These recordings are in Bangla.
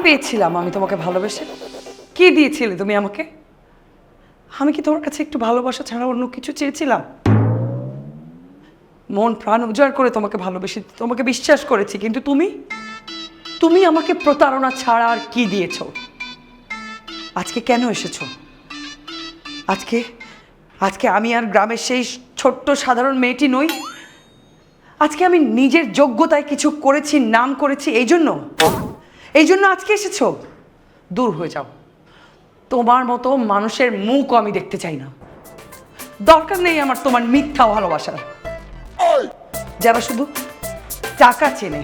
পেয়েছিলাম আমি তোমাকে ভালোবেসে? কি দিয়েছিলে তুমি আমাকে? আমি কি তোমার কাছে একটু ভালোবাসা ছাড়া অন্য কিছু চেয়েছিলাম? মন প্রাণ উজাড় করে তোমাকে ভালোবেসে তোমাকে বিশ্বাস করেছি, কিন্তু তুমি তুমি আমাকে প্রতারণা ছাড়া আর কি দিয়েছো? আজকে কেন এসেছো? আজকে আজকে আমি আর গ্রামের সেই ছোট্ট সাধারণ মেয়েটি নই। আজকে আমি নিজের যোগ্যতায় কিছু করেছি, নাম করেছি, এই জন্য আজকে এসেছো? দূর হয়ে যাও। তোমার মতো মানুষের মুখ আমি দেখতে চাই না। দরকার নেই আমার তোমার মিথ্যা ভালোবাসার, যারা শুধু টাকা চেনে,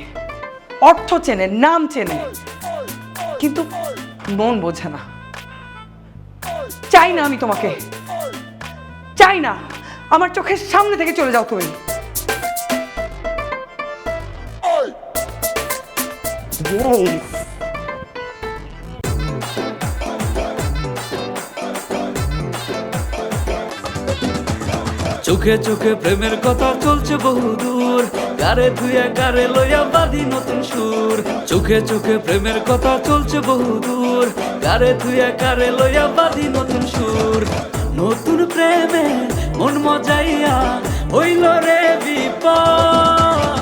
অর্থ চেনে, নাম চেনে, কিন্তু মন বোঝে না। চাই না আমি তোমাকে, চাই না। আমার চোখের সামনে থেকে চলে যাও তুমি। চোখে চোখে প্রেমের কথা চলছে বহুদূর, গারে ধুয়ে গারে লইয়া বাঁধি নতুন সুর। চোখে চোখে প্রেমের কথা চলছে বহুদূর, গারে ধুয়ে গারে লইয়া বাঁধি নতুন সুর। নতুন প্রেমে মন মজাইয়া হইল রে বিপদ।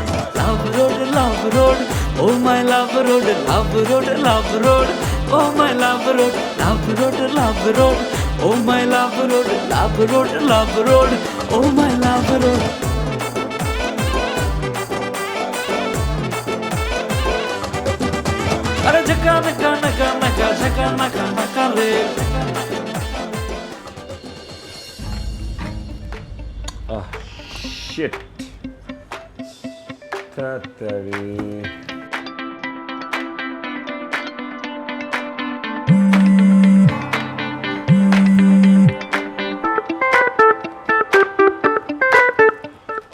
লাভ রোড ও মাই লাভ রোড, লাভ রোড ও মাই লাভ রোড, লাভ রোড ও মাই লাভ রোড, লাভ রোড ও মাই লাভ রোড। আরে ঝকা নকা নকা নকা ঝকা নকা নকা রে। শিট, তাড়াতাড়ি।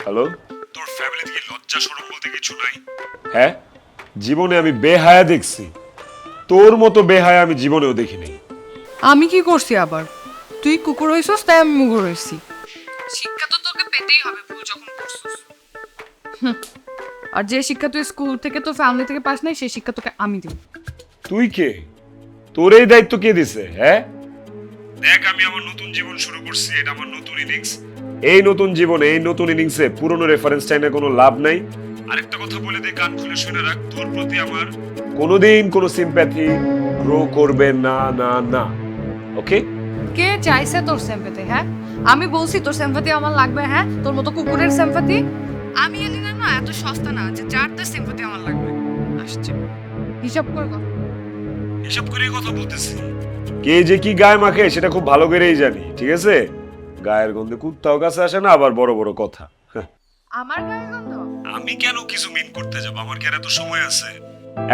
হ্যালো, তোর ফ্যামিলি থেকে লজ্জা শরম বলতে কিছু নাই? হ্যাঁ, জীবনে আমি বেহায়া দেখছি, তোর মতো বেহায়া আমি জীবনেও দেখিনি। আমি কি করছি আবার? তুই কুকুর হইছস তাই আমি মুগুর হইছি। শিক্ষা তো তোকে পেতেই হবে ভুল যখন করছিস। আর যে শিক্ষা তুই স্কুল থেকে তো ফ্যামিলি থেকে পাস নাই, সেই শিক্ষা তোকে আমি দিব। তুই কে? তোর এই দায়িত্ব কে দিছে? হ্যাঁ, দেখ আমি আমার নতুন জীবন শুরু করছি, এটা আমার নতুন ইনিংস। এই নতুন জীবনে, এই নতুন ইনিংসে পুরনো রেফারেন্স চাইনা কোনো লাভ নাই। আরেকটা কথা বলে দে, কান খুলে শুনে রাখ, তোর প্রতি আমার কোনোদিন কোনো সিম্প্যাথি গ্রো করবে না, না না। ওকে? কে চাইছে তোর সিম্পাথি? হ্যাঁ, আমি বলছি তোর সিম্পাথি আমার লাগবে? হ্যাঁ, তোর মতো কুকুরের সিম্পাথি? আমি এলিনা না এত সস্তা না যে যার তার সিম্পাথি আমার লাগবে। আসছে হিসাব করে কথা। এসব করে কথা বলতেছি, কে যে কি গায়ে মাখে সেটা খুব ভালো করেই জানি, ঠিক আছে? গায়ের গন্ধে কুত্তাও কাছে আসে না, আবার বড় বড় কথা। আমার গায়ে গন্ধ? আমি কেন কিছু মিন করতে যাব? আমার কি আর এত সময় আছে?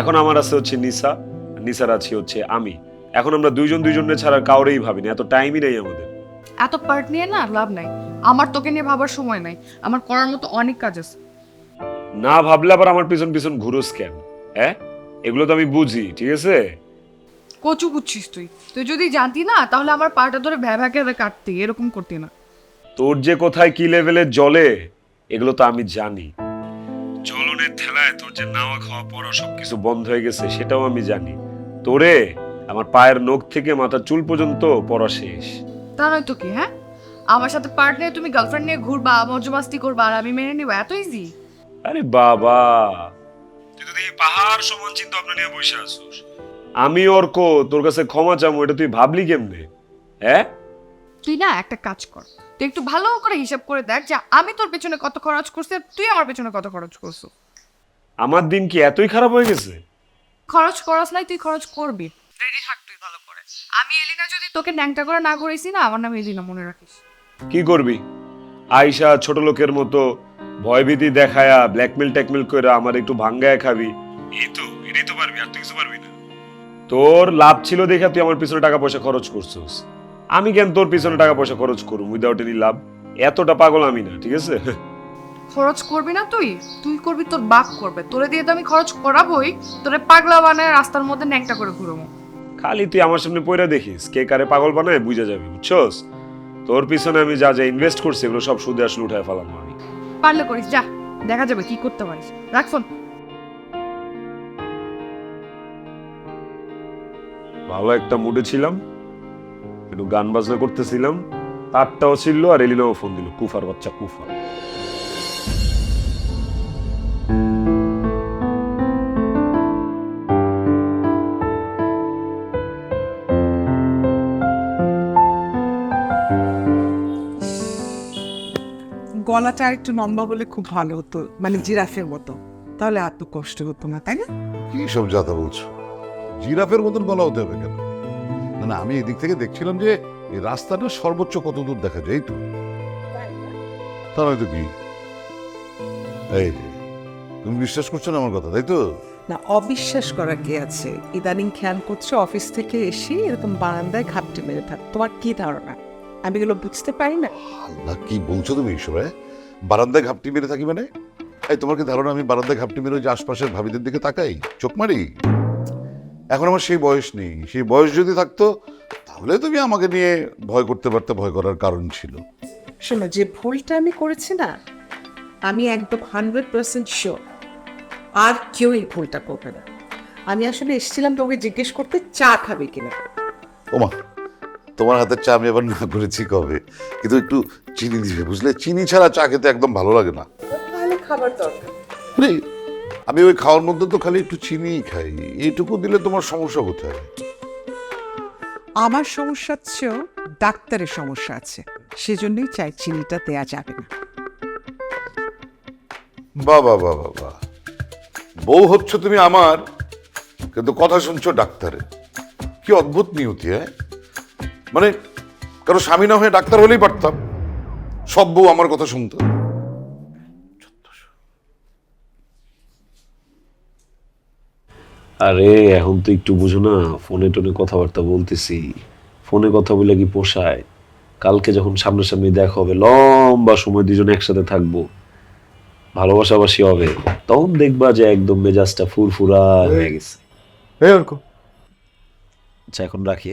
এখন আমার আছে হচ্ছে নিসা, নিসার আছে হচ্ছে আমি। এখন আমরা দুইজনের ছাড়া কাউরেই ভাবিনি, এত টাইমই নেই আমাদের। এত পার্ট নিয়ে না লাভ নাই। আমার তোকে নিয়ে ভাবার সময় নাই, আমার করার মতো অনেক কাজ আছে। না ভাবলে আবার আমার পিছন পিছন ঘুরোস কেন? হ্যাঁ, এগুলো তো আমি বুঝি, ঠিক আছে? কচু বুঝছিস তুই? তুই যদি জানতি না তাহলে আমার পাটা ধরে ভ্যাভাকে কাটতি, এরকম করতি না। তোর যে কোথায় কি লেভেলের জলে এগুলো তো আমি জানি। চলনের ঠেলায় তোর যে নাওয়া খাওয়া পড়া সবকিছু বন্ধ হয়ে গেছে সেটাও আমি জানি। তোরে আমার পায়ের নখ থেকে মাথার চুল পর্যন্ত পড়া শেষ। তা নয় তো কি? হ্যাঁ, আমার সাথে পার্ট নিয়ে তুমি গার্লফ্রেন্ড নিয়ে ঘুরবা, মজমাস্তি করবা, আর আমি মেনে নিব? এত ইজি? আরে বাবা, তুই তো দেখি পাহাড় সমান চিন্তা ভাবনা নিয়ে বসে আছিস। আমি অর্ক তোর কাছে ক্ষমা চাবো, এটা তুই ভাবলি কেমনে? হ্যাঁ, তুই না একটা কাজ কর, তুই একটু ভালো করে হিসাব করে দেখ যে আমি তোর পেছনে কত খরচ করছি আর তুই আমার পেছনে কত খরচ করছো। আমার দিন কি এতই খারাপ হয়ে গেছে? খরচ করস নাই, তুই খরচ করবি। রেডি থাক তুই ভালো করে। আমি এলিনা যদি তোকে ন্যাংটা করে না ঘুরেছি না, আমার নাম এলিনা, মনে রাখিস। কি করবি? আয়শা ছোট লোকের মতো ভয়ভীতি দেখায়া ব্ল্যাকমেল ট্যাকমেল করে আমার একটু ভাঙ্গায় খাবি, এই তো এটাই তো পারবি, আর তুই কিছু পারবি না। তোর লাভ ছিল দেখা তুই আমার পিছনে টাকা পয়সা খরচ করছিস। আমি কেন তোর পিছনে টাকা পয়সা খরচ করুম উইদাউট এনি লাভ? এতটা পাগল আমি না, ঠিক আছে? খরচ করবি না তুই? তুই করবি, তোর বাপ করবে। তোরে দিয়ে তো আমি খরচ করাবোই, তোরে পাগলা বানায় রাস্তার মধ্যে ন্যাংটা করে ঘুরবো। খালি তুই আমার সামনে পয়রা দেখিস, কে কারে পাগল বানায় বুঝা যাবে, বুঝছস? তোর পিছনে আমি যা যা ইনভেস্ট করছি এগুলো সব সুদে আসলে উঠায় ফেলাম আমি। পারলে করিস, যা দেখা যাবে কি করতে পারিস। রাখ ফোন। ভালো একটা মুডে ছিলাম, একটু গান বাজনা করতেছিলাম, তারটাও ছিল আর এলিনাও ফোন দিল, কুফার বাচ্চা কুফা। গলাটা একটু লম্বা বলে খুব ভালো হতো, মানে জিরাফের মতো, তাহলে এত কষ্ট হতো না, তাই না? কি সব যাতা বলছো? জিরাফের মতন গলা হতে হবে কেন? না না, আমি এদিক থেকে দেখছিলাম যে এই রাস্তাটা সর্বোচ্চ কত দূর দেখা যায়, এই তো। তা নয়তো কি? এই যে, তুমি বিশ্বাস করছো না আমার কথা, তাই তো? না, অবিশ্বাস করার কি আছে? ইদানিং খেয়াল করছো অফিস থেকে এসে এরকম বারান্দায় ঘাপটি মেরে থাক, তোমার কি ধারণা আমি এগুলো বুঝতে পারি না? আল্লাহ, কি বলছো তুমি এইসব? বারান্দায় ঘাপটি মেরে থাকি মানে? এই তোমার কি ধারণা আমি বারান্দায় ঘাপটি মেরে ওই যে আশপাশের ভাবিদের দিকে তাকাই, চোখ মারি? এখন আমার সেই বয়স নেই। সেই বয়স যদি থাকতো তাহলে তুমি আমাকে নিয়ে ভয় করতে পারতে, ভয় করার কারণ ছিল। শোনো, যে ভুলটা আমি করেছি না, আমি একদম 100% শিওর আর কেউ এই ভুলটা করবে না। আমি আসলে এসেছিলাম তোকে জিজ্ঞেস করতে চা খাবে কিনা। ওমা, তোমার হাতের চা আমি আবার না করেছি কবে, কিন্তু একটু চিনি দিবে, বুঝলে? চিনি ছাড়া চা খেতে একদম ভালো লাগে না। তাহলে খাবার দরকার। আরে, আমি ওই খাওয়ার মধ্যে তো খালি একটু চিনিই খাই, এইটুকু দিলে তোমার সমস্যা কোথায়? আমার সমস্যা চেয়েও ডাক্তারের সমস্যা আছে, সেজন্যই চাই চিনিটা দেয়া যাবে না। বাবা বাবা বাবা, বউ হচ্ছ তুমি আমার, কিন্তু কথা শুনছো ডাক্তারের। কি অদ্ভুত নিয়তি! মানে কারো স্বামী না হয়ে ডাক্তার হলেই পারতাম, সব বউ আমার কথা শুনতো। আরে এখন তো একটু বুঝো না, ফোনে টোনে কথাবার্তা বলতেছি, ফোনে কথা বলে কি পোষায়? কালকে যখন সামনাসামনি দেখা হবে, লম্বা সময় দুজনে একসাথে থাকবো, ভালোবাসাবাসি হবে, তখন দেখবা যে একদম মেজাজটা ফুরফুরা হয়ে গেছে। এই অর্ক, আচ্ছা এখন রাখি।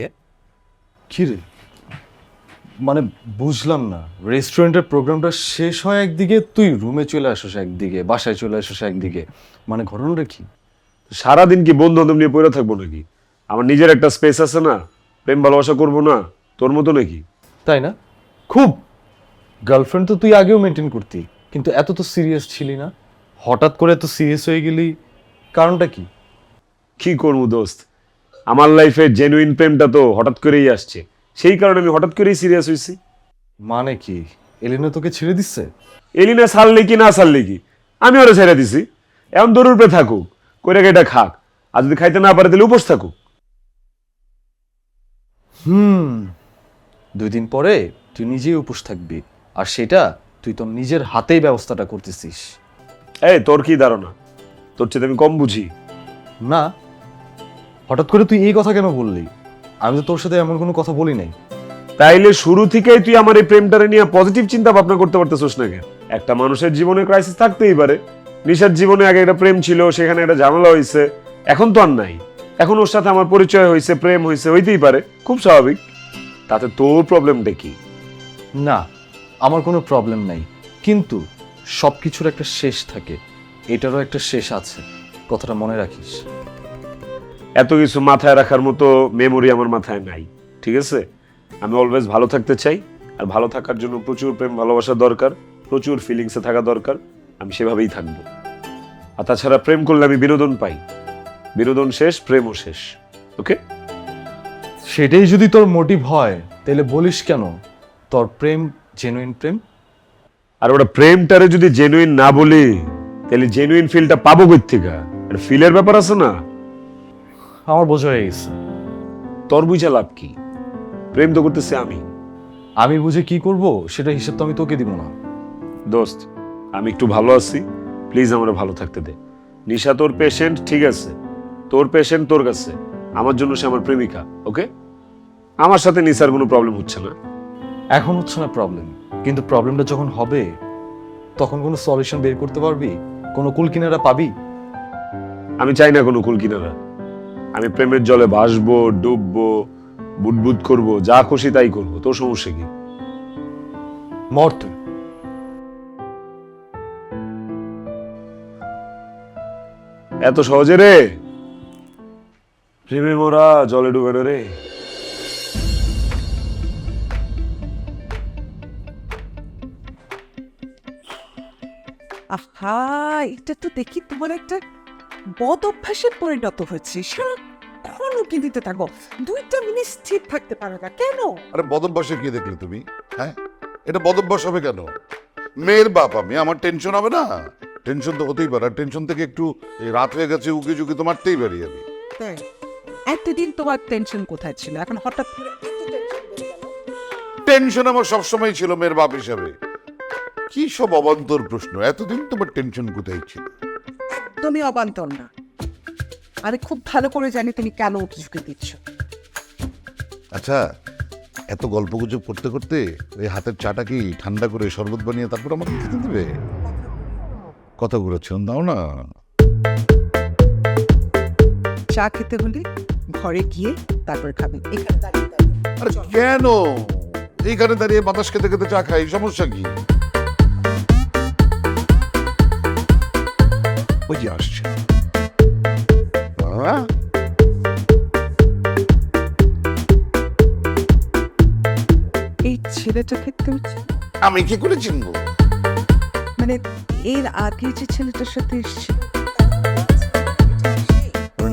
কি রে? মানে বুঝলাম না, রেস্টুরেন্টের প্রোগ্রামটা শেষ হয় একদিকে, তুই রুমে চলে আসিস একদিকে, বাসায় চলে আসিস একদিকে, মানে ঘটনাটা কি? সারাদিন কি বন্ধু বান্ধব নিয়ে পড়ে থাকবো নাকি? আমার নিজের একটা স্পেস আছে না? প্রেম ভালোবাসা করবো না তোর মতো নাকি? তাই না? খুব গার্লফ্রেন্ড তো তুই আগেও মেনটেন করতি, কিন্তু এত তো সিরিয়াস ছিলি না, হঠাৎ করে এত সিরিয়াস হয়ে গেলি, কারণটা কি? কি করবো দোস্ত, আমার লাইফে জেনুইন প্রেমটা তো হঠাৎ করেই আসছে, সেই কারণে আমি হঠাৎ করেই সিরিয়াস হয়েছি। মানে কি, এলিনা তোকে ছেড়ে দিচ্ছে? এলিনা ছাড়লে কি না ছাড়লে কি, আমি ওরা ছেড়ে দিছি। এখন দৌড় উপরে থাকুক, কইরা কেটা খাক, আর যদি খাইতে না পারে তাহলে উপোস থাকুক। 2 দিন পরে তুই নিজেই উপোস থাকবি, আর সেটা তুই তোর নিজের হাতেই ব্যবস্থাটা করতেছিস। এই তোর কি ধারণা, তোর চেয়ে আমি কম বুঝি? না, হঠাৎ করে তুই এই কথা কেন বললি? আমি তো তোর সাথে এমন কোনো কথা বলি নাই। তাইলে শুরু থেকেই তুই আমার এই প্রেমটারে নিয়ে পজিটিভ চিন্তা ভাবনা করতে পারতেছিস না কেন? একটা মানুষের জীবনে ক্রাইসিস থাকতেই পারে। নিশার জীবনে আগে একটা প্রেম ছিল, সেখানে একটা ঝামেলা হয়েছে, এখন তো আর নাই, এখন ওর সাথে আমার পরিচয় হয়েছে, প্রেম হয়েছে, হইতেই পারে, খুব স্বাভাবিক। তাতে তোর প্রবলেমটা কি? না, আমার কোনো প্রবলেম নাই, কিন্তু সব কিছুর একটা শেষ থাকে, এটারও একটা শেষ আছে, কথাটা মনে রাখিস। এত কিছু মাথায় রাখার মতো মেমোরি আমার মাথায় নাই, ঠিক আছে? আমি অলওয়েজ ভালো থাকতে চাই, আর ভালো থাকার জন্য প্রচুর প্রেম ভালোবাসা দরকার, প্রচুর ফিলিংসে থাকা দরকার। আমি সেভাবেই থাকবো। আর তাছাড়া প্রেম করলে আমি বিনোদন পাই, বিনোদন শেষ প্রেমও শেষ। ওকে, সেটাই যদি তোর মোটিভ হয় তাহলে বলিস কেন তোর প্রেম জেনুইন প্রেম? আর ওটা প্রেমটারে যদি জেনুইন না বলি তাহলে জেনুইন ফিলটা পাবো কই থেকে? আর ফিলের ব্যাপার আছে না? আমার বোঝা হয়ে গেছে। তোর বুঝা লাভ কি? প্রেম তো করতেছে আমি। আমি বুঝে কি করব সেটা হিসেব তো আমি তোকে দিব না। দোস্ত, আমি একটু ভালো আছি, প্লিজ আমার ভালো থাকতে দে। নিশা তোর পেশেন্ট, ঠিক আছে? তোর পেশেন্ট তোর কাছে, আমার জন্য সে আমার প্রেমিকা। ওকে, আমার সাথে নিশার কোনো প্রবলেম হচ্ছে না। এখন হচ্ছে না প্রবলেম, কিন্তু প্রবলেমটা যখন হবে তখন কোনো সলিউশন বের করতে পারবি? কোনো কুল কিনারা পাবি? আমি চাই না কোনো কুল কিনারা। আমি প্রেমের জলে ভাসবো, ডুববো, বুদবুদ করবো, যা খুশি তাই করবো। তোর সমস্যা কি? মর তুই। এত সহজে রে? প্রেমে মোরা জলে ডুবে রে। আহা, এটা তো দেখি তোমার একটা বদ অভ্যাসে পরিণত হয়েছে। সারাক্ষণ উকি দিতে থাকো, 2টা মিনিট স্থির থাকতে পারো না কেন? আরে বদভ্যাসে কি দেখলে তুমি? হ্যাঁ, এটা বদভ্যাস হবে কেন? মেয়ের বাপ আমি, আমার টেনশন হবে না? টেনশন তো হতেই পারে। আর টেনশন থেকে একটু এই রাত হয়ে গেছে উকি ঝুঁকি তো মারতেই পারি আমি। তাই এতদিন তোমার টেনশন কোথায় ছিল, এখন হঠাৎ করে এত টেনশন বেড়ে গেল? টেনশন আমার সবসময় ছিল মেয়ের বাপ হিসাবে। কি সব অবান্তর প্রশ্ন! এতদিন তোমার টেনশন কোথায় ছিল? তুমি অবান্তর না, আমি খুব ভালো করে জানি তুমি কেন উকি ঝুঁকি দিচ্ছ। আচ্ছা, এত গল্প গুজব করতে করতে ওই হাতের চাটা কি ঠান্ডা করে শরবত বানিয়ে তারপর আমাকে খেতে দেবে? কথা ঘুরাচ্ছেন, দাও না। চা খেতে হলে ঘরে গিয়ে তারপর খাবে, এখানে দাঁড়িয়ে দাঁড়িয়ে। আরে কেন এইখানে দাঁড়িয়ে বাতাস খেতে খেতে চা খাই? সমস্যা কি? ওই যে আসছে। হ্যাঁ? এই ছেলেটাকে তুমি আমি কি করে চিনবো? মানে এর আগে যে ছেলেটার সাথে এসেছিল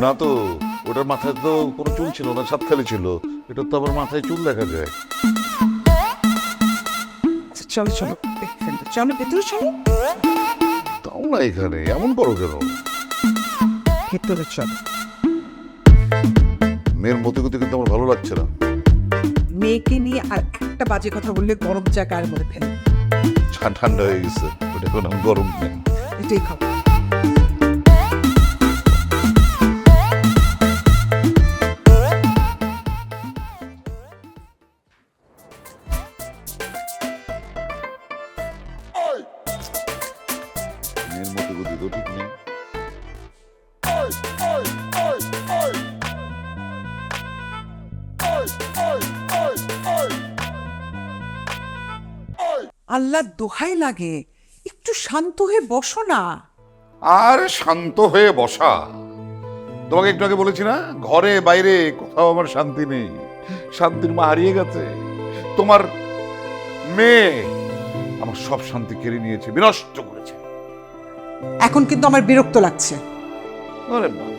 না তো, ওটার মাথায় তো কোনো চুল ছিল না, সাতখালি ছিল। এটা তো আবার মাথায় চুল দেখা যায়। চলো চলো এখানটা, চলো ভেতরে চলো, তাও না, এখানে এমন করো কেন? ভেতরে চলো। মেয়ের মতো গতি কিন্তু আমার ভালো লাগছে না। মেয়েকে নিয়ে আর একটা বাজে কথা বললে গরম চা গায়ের মধ্যে ফেলে, চা ঠান্ডা হয়ে গেছে, ওটা এখন আমি গরম নেই। এটাই খাও। মেয়ের মতো গতি তো ঠিক নেই। আল্লাহ দোহাই লাগে, একটু শান্ত হয়ে বসো না। আর শান্ত হয়ে বসা? তোমাকে একটু আগে বলেছি না, ঘরে বাইরে কোথাও আমার শান্তি নেই। শান্তির মা হারিয়ে গেছে। তোমার মেয়ে আমার সব শান্তি কেড়ে নিয়েছে, বিনষ্ট করেছে। এখন কিন্তু আমার বিরক্ত লাগছে। আরে বাপ,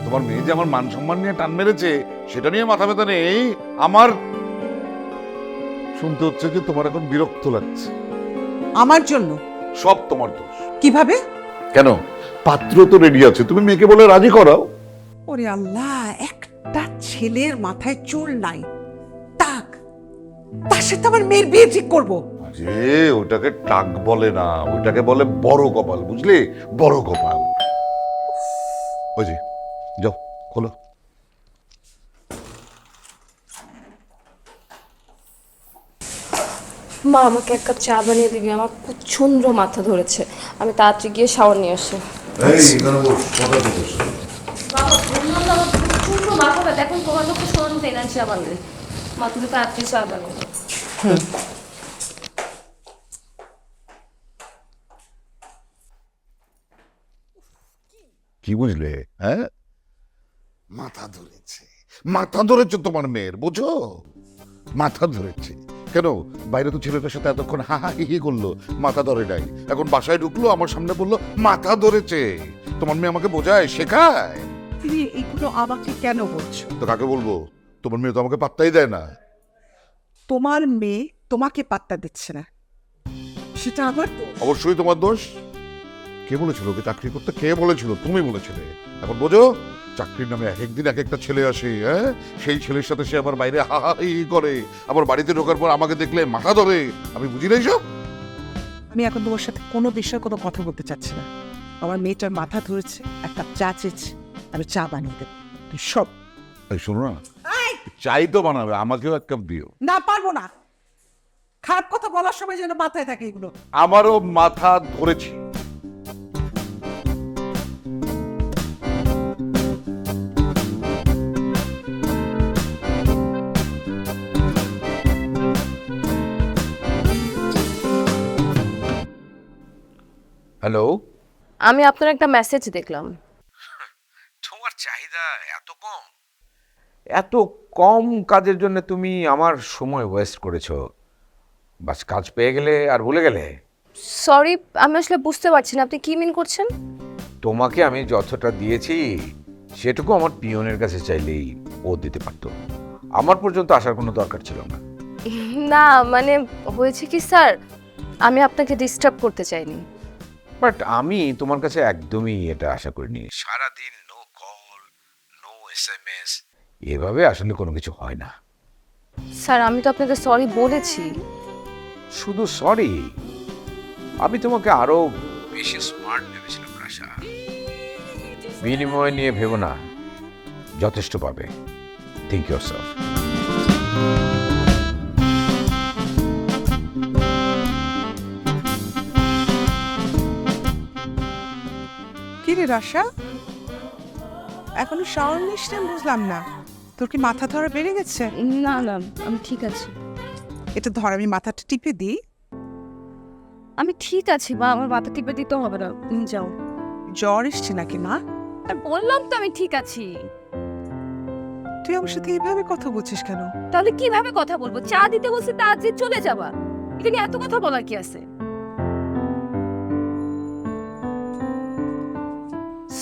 তোমার মেয়ে যে আমার মান সম্মান নিয়ে টান মেরেছে সেটা নিয়ে মাথা ব্যথা নেই আমার। শুনতে হচ্ছে যে তোমার এখন বিরক্ত লাগছে। আমার জন্য? সব তোমার দোষ। কিভাবে? কেন? পাত্র তো রেডি আছে, তুমি মেয়েকে বলে রাজি করাও। ওরে আল্লাহ, একটা ছেলের মাথায় চুল নাই, টাক, তার সাথে আমার মেয়ের বিয়ে ঠিক করবো? আরে ওটাকে টাক বলে না, ওটাকে বলে বড় কপাল, বুঝলি? বড় কপাল। ওই যে যাও, খোলো। মা, আমাকে এক কাপ চা বানিয়ে দিবি, আমার প্রচন্ড মাথা ধরেছে। আমি তাড়াতাড়ি গিয়ে শাওয়ার নিয়ে আসি। বাবা, বললাম না আমার প্রচন্ড মাথা ব্যথা, এখন তোমার লোক শোনানো তেনার চা বানালে। মা, তুমি তাড়াতাড়ি চা বানিয়ে দাও। কি বুঝলে? হ্যাঁ, মাথা ধরেছে, মাথা ধরেছে তোমার মেয়ের, বুঝো? মাথা ধরেছে কেন? বাইরে তো ছেলেটার সাথে এতক্ষণ হা হা হি হি করলো, মাথা ধরে নাই। এখন বাসায় ঢুকলো, আমার সামনে বললো মাথা ধরেছে। তোমার মেয়ে আমাকে বোঝায়, শেখায়। তুমি এইগুলো আমাকে কেন বলছো? তো কাকে বলবো? তোমার মেয়ে তো আমাকে পাত্তাই দেয় না। তোমার মেয়ে তোমাকে পাত্তা দিচ্ছে না, সেটা আমার দোষ। অবশ্যই তোমার দোষ। কে বলেছিল ওকে চাকরি করতে? কে বলেছিল? তুমি বলেছিলে। এখন বোঝো, চাকরির নামে এক একদিন এক একটা ছেলে আসে, হ্যাঁ, সেই ছেলের সাথে সে আবার বাইরে হা হা হি হি করে, আবার বাড়িতে ঢোকার পর আমাকে দেখলে মাথা ধরে। আমি বুঝি না এইসব। আমি এখন তোমার সাথে কোনো বিষয়ে কোনো কথা বলতে চাচ্ছি না। আমার মেয়েটার মাথা ধরেছে, এক কাপ চা চেয়েছে, আমি চা বানিয়ে দেবো। তুই সব এই শোনো না, চাই তো বানাবে, আমাকেও এক কাপ দিও। না, পারবো না। খারাপ কথা বলার সময় যেন মাথায় থাকে এগুলো। আমারও মাথা ধরেছে। হ্যালো, আমি আপনার একটা মেসেজ দেখলাম। তোমার চাহিদা এত কম? এত কম কাজের জন্য তুমি আমার সময় ওয়েস্ট করেছো। বাস কাজ পেয়ে গেলে আর ভুলে গেলে? সরি, আমি আসলে বুঝতে পারছি না আপনি কি মিন করছেন। তোমাকে আমি যতটা দিয়েছি সেটুকু আমার পিয়নের কাছে চাইলেই ও দিতে পারতো। আমার পর্যন্ত আসার কোনো দরকার ছিল না। না মানে হয়েছে কি স্যার, আমি আপনাকে ডিস্টার্ব করতে চাইনি। বাট আমি তোমার কাছে একদমই এটা আশা করিনি। সারাদিন নো কল, নো SMS, এভাবে আসলে কোনো কিছু হয় না। স্যার আমি তো আপনাকে সরি বলেছি। শুধু সরি? আমি তোমাকে আরো বেশি স্মার্ট ভেবেছিলাম রাশা। বিনিময় নিয়ে ভেবো না, যথেষ্ট পাবে। Think yourself. কি রে রাশা, এখনো শাওয়ার নিস না? বুঝলাম না, তোর কি মাথা ধরা বেড়ে গেছে? না না, আমি ঠিক আছি। এটা ধর, আমি মাথাটা টিপে দিই। আমি ঠিক আছি মা, আমার মাথা টিপে দিতে হবে না, তুমি যাও। জ্বর এসছে নাকি মা? আর বললাম তো আমি ঠিক আছি। তুই আমার সাথে এইভাবে কথা বলছিস কেন? তাহলে কিভাবে কথা বলবো? চা দিতে বলছি তা আজ চলে যাবা, এটা নিয়ে এত কথা বলার কি আছে?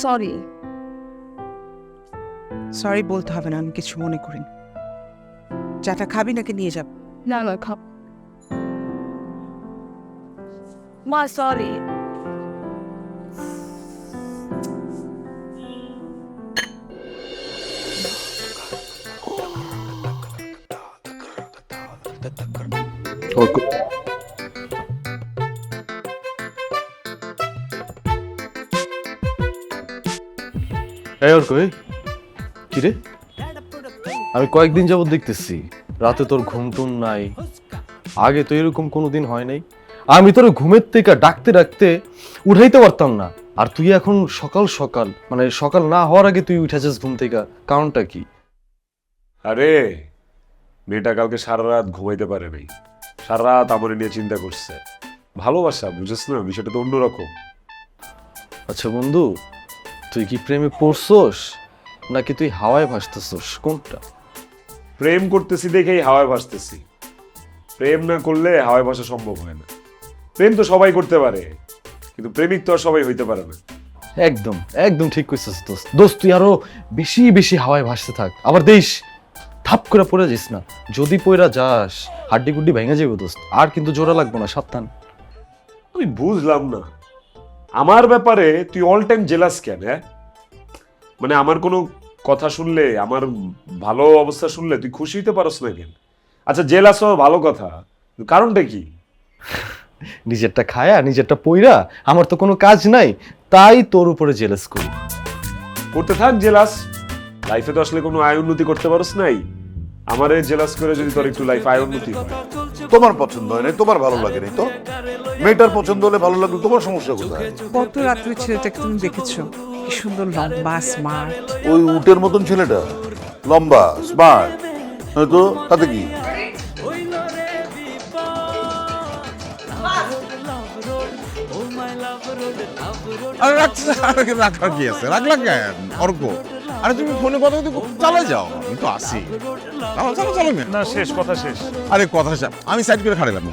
সরি। সরি বলতে হবে না, আমি কিছু মনে করিনি। চাটা খাবি নাকি নিয়ে যাব? না না খাও মা, সরি। এই অর্ক, এই কি রে? আমি কয়েকদিন যাবত দেখতেছি রাতে তোর ঘুম টুম নাই। আগে তো এরকম কোনোদিন হয় নাই। আমি তোর ঘুমের থেকে ডাকতে ডাকতে উঠাইতে পারতাম না, আর তুই এখন সকাল সকাল, মানে সকাল না হওয়ার আগে তুই উঠেছিস ঘুম থেকে। কারণটা কি? আরে মেয়েটা কালকে সারা রাত ঘুমাইতে পারে নাই, সারা রাত আমার নিয়ে চিন্তা করছে। ভালোবাসা, বুঝেছ না, বিষয়টা তো অন্যরকম। আচ্ছা বন্ধু, তুই কি প্রেমে পড়ছস নাকি তুই হাওয়ায় ভাসতেছস, কোনটা? প্রেম করতেছি দেখেই হাওয়ায় ভাসতেছি। প্রেম না করলে হাওয়ায় ভাসা সম্ভব হয় না। প্রেম তো সবাই করতে পারে, কিন্তু প্রেমিক তো আর সবাই হইতে পারে না। একদম একদম ঠিক কইছিস দোস্ত। দোস্ত তুই আরো বেশি বেশি হাওয়ায় ভাসতে থাক, আবার দেশ থাপ করে পড়ে যাস না। যদি পয়রা যাস হাড্ডি গুড্ডি ভেঙে যাবে দোস্ত, আর কিন্তু জোড়া লাগবে না, সাবধান। আমি বুঝলাম না, আমার ব্যাপারে তুই অল টাইম জেলাস কেন? হ্যাঁ, মানে আমার কোনো কথা শুনলে, আমার ভালো অবস্থা শুনলে তুই খুশি হইতে পারস না কেন? আচ্ছা জেলাস হওয়া ভালো কথা, কারণটা কি? নিজেরটা খায়া নিজেরটা পইরা আমার তো কোনো কাজ নাই, তাই তোর উপরে জেলাস করি। করতে থাক জেলাস, লাইফে তো আসলে কোনো আয় উন্নতি করতে পারস নাই। আমারে জেলাস করে যদি তোর একটু লাইফ আয় উন্নতি হয়। তোমার পছন্দ হয় নাই, তোমার ভালো লাগে নাই তো? মেয়েটার পছন্দ হলে ভালো লাগলো, তোমার সমস্যা কোথায়? কত রাত্রি ছেলেটাকে তুমি দেখেছো? কি সুন্দর লম্বা, স্মার্ট। ওই উটের মতন ছেলেটা লম্বা স্মার্ট হয়তো, তাতে কি? রাখা কি আছে, রাখলা কেন অর্ক? আরে তুমি ফোনে কথা বলতে চালাই যাও, আমি তো আসি। চলো চলো চলো। না শেষ, কথা শেষ। আরে কথা শেষ, আমি সাইড করে খাড়ালাম।